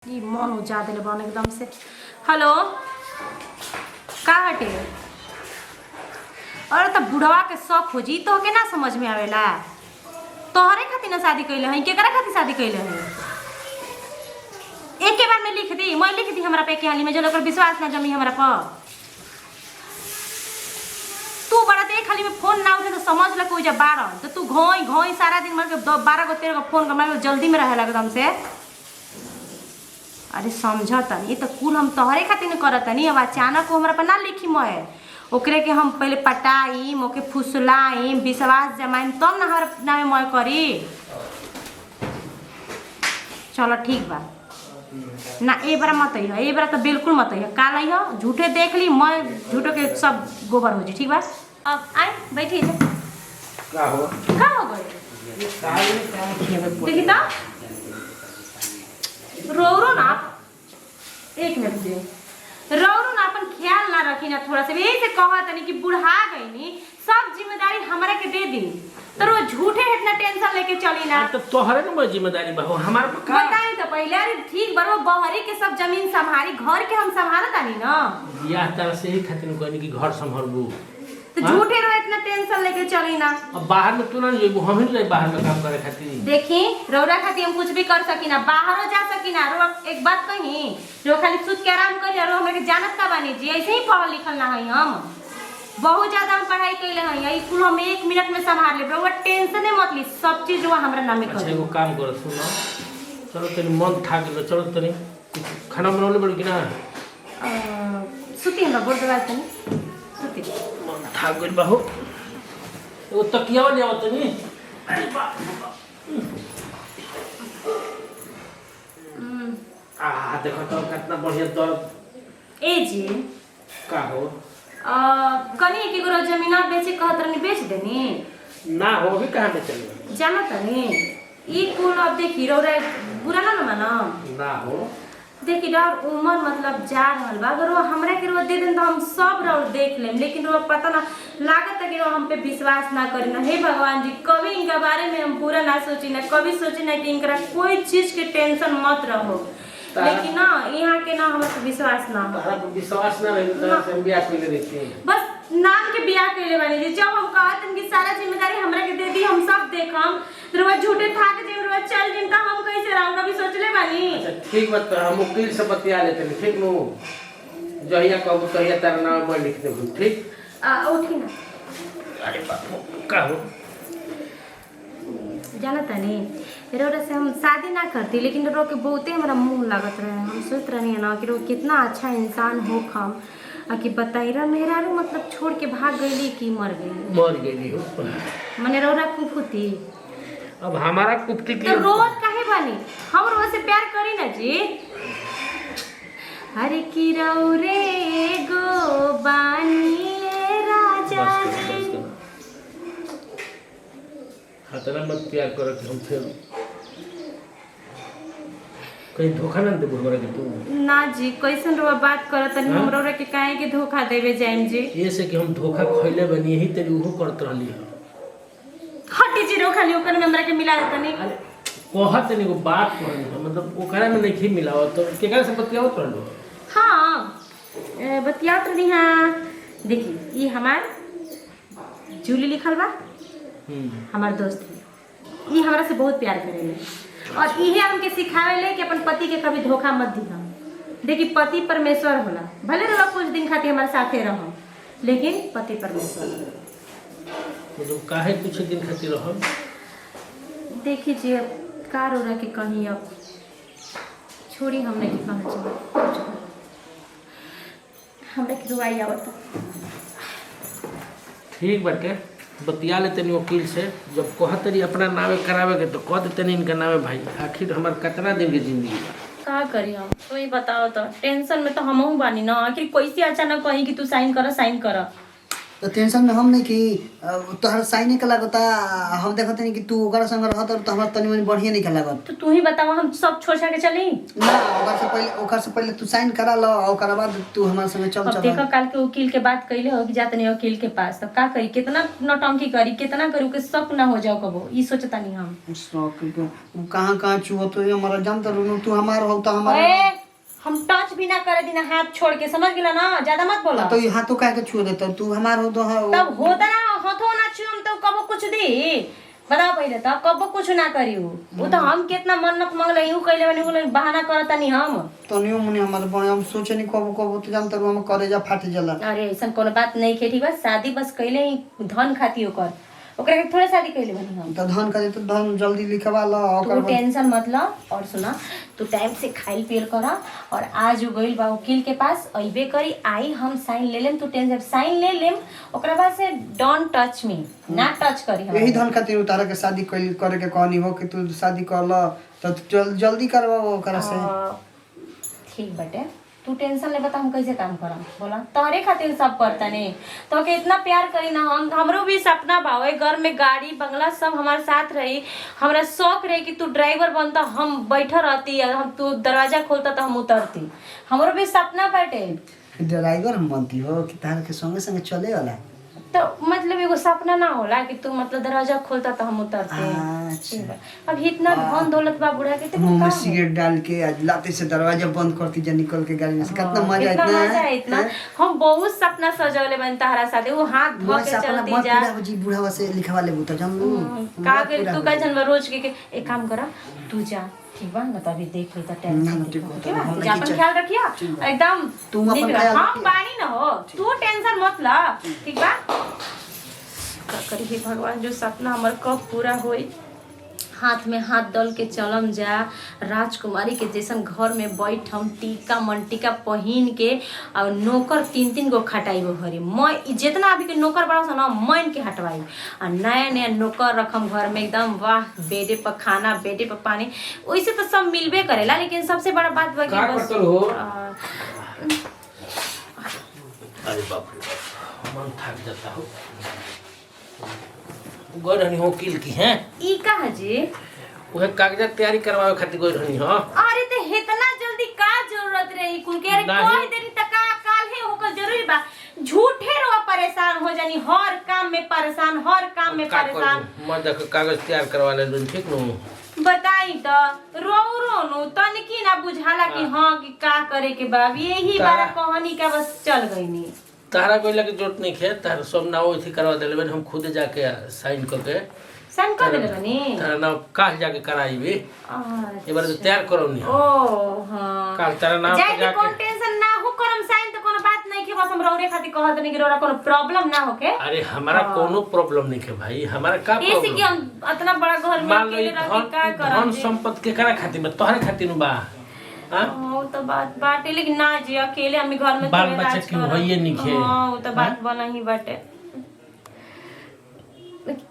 ई मन हो जा दिले बन एकदम से। हेलो का हटे? अरे तो बुढ़वा के शौक हो जी तो के ना समझ में आवेला। तोहरे खातिर ना शादी कैले हैं, केकरा खातिर शादी कैले हैं? एक के बार में लिख दी, मैं लिख दी हमरा पे के हाली में, जो लोग विश्वास ना जमी हमरा पर। तू बड़ा देख खाली में फोन ना उठे तो समझ ल कोई जब 12 तो तू घोई घोई सारा दिन मार के 12 गो 13 गो फोन कर मार जल्दी में रहे एकदम से। अरे समझता नहीं तो कुल हम तोहरे खातिर करता नहीं। अब अचानक को हमरा पर ना लिखी मैं ओकरे के हम पहले पटाई मोके फुसलाई विश्वास जमाई तब ना हमारा नामे मैं करी। चलो ठीक बा ना ए बार मत आई, ए बार तो बिल्कुल मत आई। काल आई हो झूठे देख ली मैं झूठो के सब गोबर हो जी। ठीक बा अब आए बैठिए। का हो गए देखी तो रो ना एक मिनट दे रो ना अपन ख्याल ना रखी ना थोड़ा सा यही से कहा तनी कि बुढ़ा गई नी सब जिम्मेदारी हमारे के दे दी तो रोज झूठे इतना टेंशन लेके चली ना। तो तोहरे ना जिम्मेदारी बा हमारे पर का बताई तो पहले। अरे ठीक बरो बहरी के सब जमीन संभारी घर के हम संभालत आनी ना। बियाह तरह से ही खातिर कहनी कि घर संभालबू तो झूठे रो इतना टेंशन लेके चली ना। अब बाहर में तू ना जेबू हम ही जाई बाहर में काम करे खातिर। देखी रौरा खातिर हम कुछ भी कर सकी ना, बाहरों जा सकी ना। रो एक बात कही रो खाली सुत के आराम करी रो हमें जानत का बानी जी ऐसे ही पढ़ल लिखल ना है। हम बहुत ज्यादा हम पढ़ाई कैले हैं ई कुल हम 1 मिनट में संभाल ले। रौरा टेंशन मत ली सब चीज वो हमरा नामे कर। अच्छा एगो काम कर सुनो चलो तनी मन था गेलो चलो तनी खाना बनाने पड़ कि ना सुती हमरा बोल दवा तनी सुती मन था गेल बाहु एगो तकिया ले आओ तनी। अरे बाप देखो तो कितना बढ़िया दर्द ए जी का हो कनी के गोरा जमीन बेचे कहत रहनी बेच देनी ना हो अभी कहाँ पे चल जाना तनी ई कुल अब देखी रौरा बुरा ना मानो ना हो देखी डर उम्र मतलब जा रहल बा। अगर वो हमरा के रो दे देन तो हम सब रो देख लेम, लेकिन वो पता ना लागत है कि वो हम पे विश्वास ना करी ना। हे भगवान जी कभी इनका बारे में हम पूरा ना सोची ना, कभी सोची ना कि इनका कोई चीज के टेंशन मत रहो। लेकिन ना यहाँ के ना हमारे विश्वास ना हो। विश्वास ना रही तो हम ब्याह के लिए देखते हैं बस नाम के ब्याह के लिए बनी जी। जब हम कहत कि सारा जिम्मेदारी हमरा के दे दी हम सब देखम तो वो झूठे थाक जे वो चल जिन त हम कैसे रहूं कभी सोचले बानी। अच्छा ठीक बात हम वकील से बतिया लेते हैं ठीक नो जहिया कहबो तहिया तारा नाम पर लिख देबो ठीक उठी ना। अरे बाप का हो जाना तनी रोरा से हम शादी ना करती लेकिन रो के बहुते हमरा मुंह लागत रहे। हम सोच रही है ना कि रो कितना अच्छा इंसान हो हम कि बताइरा मेरा रो मतलब छोड़ के भाग गई कि मर गई हो मने रोरा कुफुती। अब हमारा कुफ्ती तो रोज काहे बानी हम रोज से प्यार करी ना जी। हरे की रे गो बानी राजा जी खतरा मत प्यार करो कि हम फिर कहीं धोखा ना देबो हमरा के तू ना जी कैसन रो बात करत नहीं हम रोरा के काहे के धोखा देवे जाइम जी। ये से कि हम धोखा खइले बनी यही तेरी उहो करत रहली है। हटी जी रो खाली ओकर में हमरा के मिला देता नहीं। अरे कहत नहीं को बात कहनी मतलब ओकरा में नहीं मिलाओ तो केकरा से बतियावत रहलो। हाँ बतियावत रही। हाँ देखी ये हमार जूली लिखल बा हमार दोस्त है ये हमरा से बहुत प्यार करेले और इहे हमके सिखावेले कि अपन पति के कभी धोखा मत दिहा। देखी पति परमेश्वर होला भले रहो कुछ दिन खातिर हमारे साथे रहो लेकिन पति परमेश्वर मतलब काहे कुछ दिन खातिर रहो। देखी जी अब का रोरा के कहीं अब छोड़ी हमने की कहना चाहिए हमने की रुआई आवत ठीक बाटे बतिया लेते नहीं वकील से जब कहत रही अपना नावे करावे के तो कह देते नहीं इनका नावे भाई आखिर हमार कितना दिन की जिंदगी का करी हम तो ही बताओ तो टेंशन में तो हमहू बानी ना। आखिर कैसे अचानक कहीं कि तू साइन कर तो टेंशन में हम नहीं कि तोहर साइने के लागता हम देखते नहीं कि तू ओकरा संग रहत तो हमरा तनी मनी बढ़िया नहीं के लागत। तो तू ही बतावा हम सब छोड़ छाड़ के चली। ना ओकर से पहले तू साइन करा लो और ओकरा बाद तू हमारे संग चल अब चल। देखो काल के वकील के बात कइले हो कि जात नहीं वकील के पास, तो का करी, कितना नौटंकी करी, कितना करू के शक ना हो जाओ कबो, ई सोचता नहीं हम। कहाँ छुआ तो हमारा जान तो तू हमार हो तो हमारा। ओए हम टच भी ना करे देना हाथ छोड़ के, समझ गेला ना, ज्यादा मत बोला। तो ये हाथों काहे के छुआ देता तू हमार हो तो तब होता ना हाथों ना छुम तो कबो कुछ दी बताओ पहले तो कबो कुछ ना करियो। वो तो हम कितना मन्नत मांगले यूं कइले बनी बोले बहाना करता नहीं हम। तो नहीं मुनी हमारे बने हम सोचे नहीं कबो तो जानते हम करेजा फाट जाला। अरे ऐसा कोनो बात नहीं के, ठीक बा, शादी बस कइले ही धन खाती ओकर, ओकरा के थोड़े शादी कइले बनी हम। तो धन करे तो धन जल्दी लिखवा लो तू टेंशन मत लो। और सुना, तू टाइम से खाइल पियल करा, और आज वो गइल बा वकील के पास, अइबे करी, आई हम साइन ले लेम, तू टेंशन साइन ले लेम, ओकरा बाद से डोंट टच मी, ना टच करी हम। यही धन खातिर उतारा के शादी करे के कहनी हो कि तू शादी कर लो तो जल्दी करवा ओकरा से। ठीक बटे, तू टेंशन ले, बता हम कैसे काम करम, बोला तोहरे खातिर सब करता नहीं तो के इतना प्यार करी ना हम। हमरो भी सपना भावे घर में गाड़ी बंगला सब हमारे साथ रही, हमरा शौक रहे कि तू ड्राइवर बनता, हम बैठा रहती, हम तू दरवाजा खोलता तो हम उतरती, हमरो भी सपना बाटे। ड्राइवर हम बनती हो कि तार के संगे संगे चले वाला, तो मतलब एगो सपना ना होला कि तू मतलब दरवाजा खोलता तो हम उतरते। अच्छा। अब इतना धन दौलत बा बुढ़ा के, मुंह में सिगरेट डाल के आज लाते से दरवाजा बंद करती जा निकल के गाड़ी में से, कितना मजा इतना हम बहुत सपना सजौले बन तहरा साथे, वो हाथ धो के चलती जा जी बुढ़ावा से लिखवा ले बुता जान का के तू का जन रोज के एक काम करा, तू जा, ठीक बा ना, तो अभी देख ली तो टेंशन ठीक बा, जा अपन ख्याल रखिया एकदम, तुम अपन ख्याल हम बानी ना हो, तू टेंशन मत ला, ठीक बा। का करी हे भगवान, जो सपना हमर कब पूरा होई, हाथ में हाथ डाल के चलम जा, राजकुमारी के जैसन घर में बैठम, टीका मंटिका पहन के, और नौकर 3-3 गो खटाई गो घरे, मैं जितना अभी के नौकर बड़ा सा ना मैं के हटवाई, और नया नया नौकर रखम घर में एकदम, वाह, बेडे पर खाना बेडे पर पानी, वैसे तो सब मिलबे करेला, लेकिन सबसे बड़ा बात बा कि बस अरे बाप रे मन थक जाता हो। गई रहनी हो वकील की हैं ई का जी, वह कागजात तैयारी करवावे खातिर गई रहनी हो। अरे तो इतना जल्दी का जरूरत रही कुल के, अरे कोई देरी तक काल है होकर जरूरी बा, झूठे रो परेशान हो जानी, हर काम में परेशान, हर काम में परेशान। मैं देख कागज तैयार करवा ले लूं, ठीक नु बताई तो रो नो तनकी ना बुझाला कि हाँ कि का करे के बा, यही बारा कहानी का बस चल गई नी। तारा कोई लगे जरूरत नहीं है, तारा सब नाव इथी करवा देले बन, हम खुद जाके साइन करके साइन कर देले बनी, तारा नाव काल जाके कराईबे, ये बार तो तैयार करौनी ओ हां काल तारा नाव जाके जाके कोन टेंशन ना हो करम साइन, तो कोनो बात नहीं के, बस हम रौरे खातिर कहत नहीं कि रौरा कोनो प्रॉब्लम ना होके। अरे हमारा कोनो प्रॉब्लम नहीं है भाई, हमारा का प्रॉब्लम, ऐसे कि हम इतना बड़ा घर में अकेले रह के का करम, धन संपत्ति के करा खातिर में तोहरे खातिर बा। हां वो तो बात बाटे, लेकिन ना जी अकेले हम घर में बाल बच्चा क्यों होइए नहीं खे। हां वो तो बात बना ही बाटे,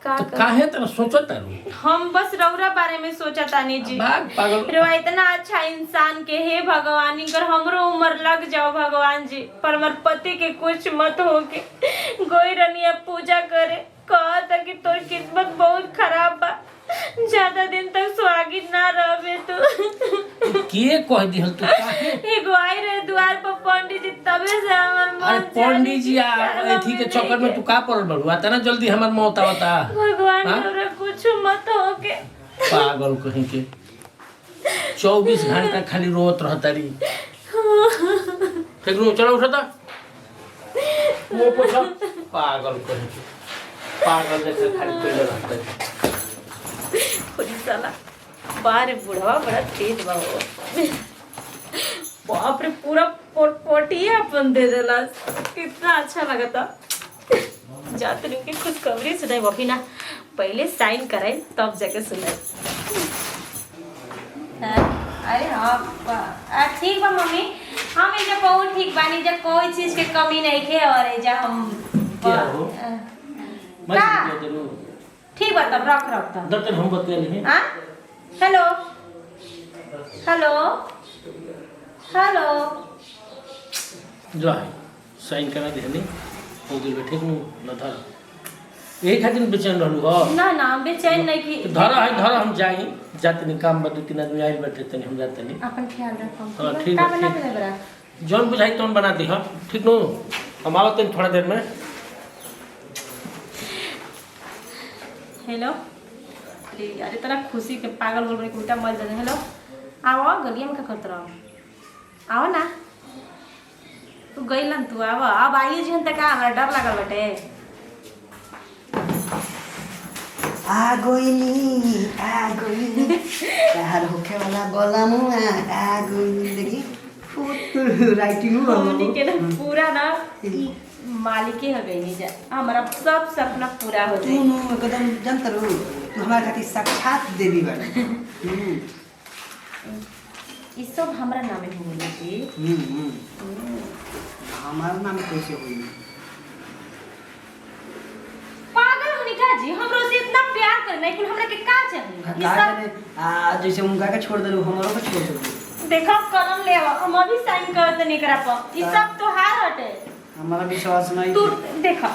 का तो काहे त सोचत तारू, हम बस रौरा बारे में सोचता नहीं जी, पागल रौरा इतना अच्छा इंसान के, हे भगवान कर हमरो उम्र लग जाओ भगवान जी, पर हमार पति के कुछ मत हो के गोई रनिया पूजा करे, कहा था कि तोर किस्मत बहुत खराब बा, ज्यादा दिन तक सुहागिन ना रहबे तू। के कह दिहल तू काहे, एगो आई रहे द्वार पर पंडित जी, तबे से हमर मन, अरे पंडित जी एथी के चक्कर में तू का पड़ल बड़ुआ, तना जल्दी हमर मौत आवता। भगवान हमरा कुछ मत हो के, पागल कहीं के 24 घंटा खाली रोत रहतारी। ठीक नु चलो उठता वो पूछो, पागल कहीं के, पागल जैसे खाली पेड़ रहता साला, बारे बुढ़वा बड़ा तेज बा वो, बाप रे पूरा पोटिया अपन दे देला, कितना अच्छा लगा था। जाते रही कि खुशखबरी सुनाई वो भी ना, पहले साइन कराई तब जाके सुनाई। अरे हाँ ठीक बा मम्मी, हम एजा बहुत ठीक बानी, जब कोई चीज के कमी नहीं है, और एजा हम क्या हो ठीक बा, तब रख तब दर्द हम बतिया नहीं। हाँ हेलो हेलो हेलो, जो है साइन करा दे नहीं, हो गेल ठीक नु न धर यही खातिर बेचैन रहलू हो ना ना बेचैन नहीं की धर हम जाई जातनी काम बा 2-3 आदमी आइल बैठे तनी हम जातनी अपन ख्याल रखो हां ठीक का है बना ठीक के बरा जौन बुझाई तौन बना दी हां ठीक नु हम आवत हैं थोड़ा देर में हेलो अरे तेरा खुशी के पागल बोल रही उल्टा मर जाने हेलो आओ गलिया में क्या करते रहो आओ ना तू गई ना तू आओ अब आइए जी तक हमारा डर लगल बटे आ गइली तार होखे वाला गलामु आ गइली देखी राइटिंग हमनी के ना पूरा ना मालिके हो गई जा हमारा सब सपना पूरा हो तू जाए नु एकदम जानत रहो तू हमारा खातिर साक्षात देवी बाड़ी ई सब हमरा नामे हो गई जी हमारा नाम कैसे होई पागल होनी का जी हमरो से इतना प्यार करना है कि हमरा के का चाहिए ई सब जैसे उनका के छोड़ देलू हमरो के छोड़ देलू देखो कलम ले आओ हम अभी साइन कर दे नहीं करा पा ई सब तो हार हटे हमारा विश्वास नहीं तू देखा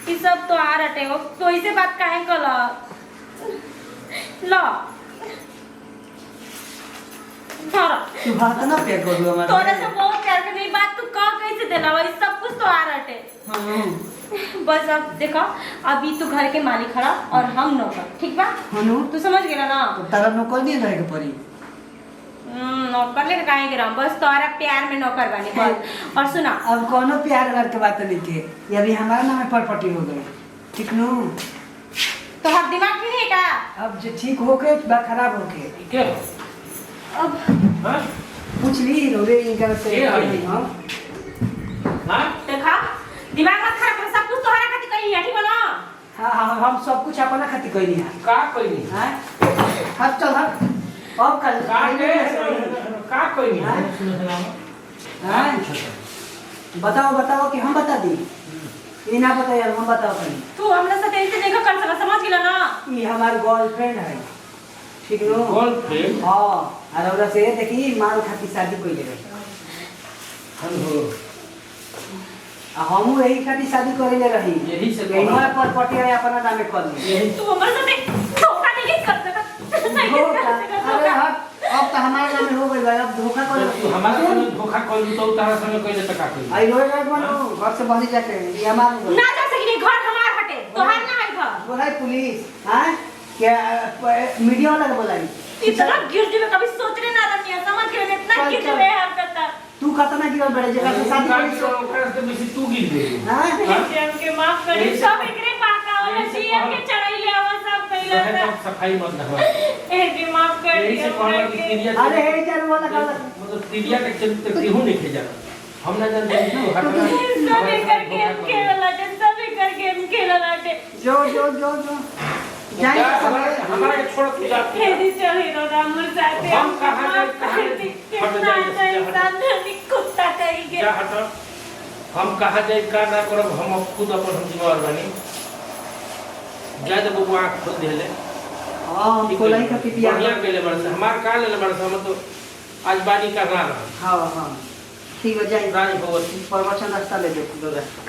ई सब तो हार हटे हो तो इसे बात काहे कल लो धर तू बात ना पे कर दू हमारा तोरे से बहुत प्यार के नहीं बात तू कह कैसे देला ई सब कुछ तो हार हटे हां बस अब देखो अभी तू घर के मालिक खड़ा और हम नौकर ठीक बा हनु तू समझ गेला ना तो तारा नौकर नहीं रहे के पड़ी नौकर ले काहे गिरा बस तोरा प्यार में नौकर बनी बस और सुना अब कोनो प्यार वार के बात नहीं के ये अभी हमारा नाम प्रॉपर्टी हो गई ठीक नु तो हर दिमाग ठीक है का अब जो ठीक हो के बा खराब हो के के अब हां पूछ ली रोवे इनका से ये है। हां हां देखा दिमाग मत खराब कर सब कुछ तोहरा खातिर कही है ठीक है ना हां हम सब कुछ अपना खातिर कइनी है का कोई नहीं हां हट चल हट अब कल का कोई नहीं हां बताओ कि हम बता दी ये ना बता यार हम बताओ कहीं तू हमरा साथ ऐसे नहीं कर सकता समझ गेला ना ये हमार गर्लफ्रेंड है ठीक नो गर्लफ्रेंड हां और ओरा से देखी माल खातिर शादी कइले रहे हेलो हम यही खातिर शादी करेले रही यही से हमारा प्रॉपर्टी है अपना नामे कर ली यही तू हमरा साथ धोखा नहीं कर सकता अरे हट अब तो हमारे नाम हो गई भाई अब धोखा कर तू हमारे संगे धोखा कर तो तारा संगे कइले त का कइले आई रोज रात बनो घर से बाहर जाके ये हमारा ना जा सकी घर हमार हटे तोहार ना है घर बोलाई पुलिस हां क्या मीडिया वाला बोलाई इतना गिर जी में कभी सोचने ना रही समझ के इतना गिर जी में हम करता तू खतना गिर बड़े जगह से शादी करी सो ओकरा से बेसी तू गिर गई हां हम के माफ कर दे सब एकरे पाका वाला सीएम के चढ़ाई ले आवा सब कइला था सफाई मत रखवा ए जी माफ कर यही से कहला कि तिरिया अरे हे जर वाला का मतलब तिरिया के चरित्र केहू नहीं खे जाना हम ना जानते हैं तू हटना सब एकर गेम खेलला टे सब एकर गेम खेलला टे जो जाए हमारा के छोड़ तू जा हे दी चली रो रामर साथे हम कहां जाए हट जाए सामने कुत्ता कहीं क्या हट हम कहा जाए का ना करब हम खुद अपन हम जिम्मेवार बनी जाए तो बबुआ आँख खोल देले हां कोलाई का पिटिया बढ़िया केले बरस हमार का लेले बरस हम तो आज बानी का ना रहा हां ठीक हो जाए रानी भगवती प्रमोशन रास्ता ले दे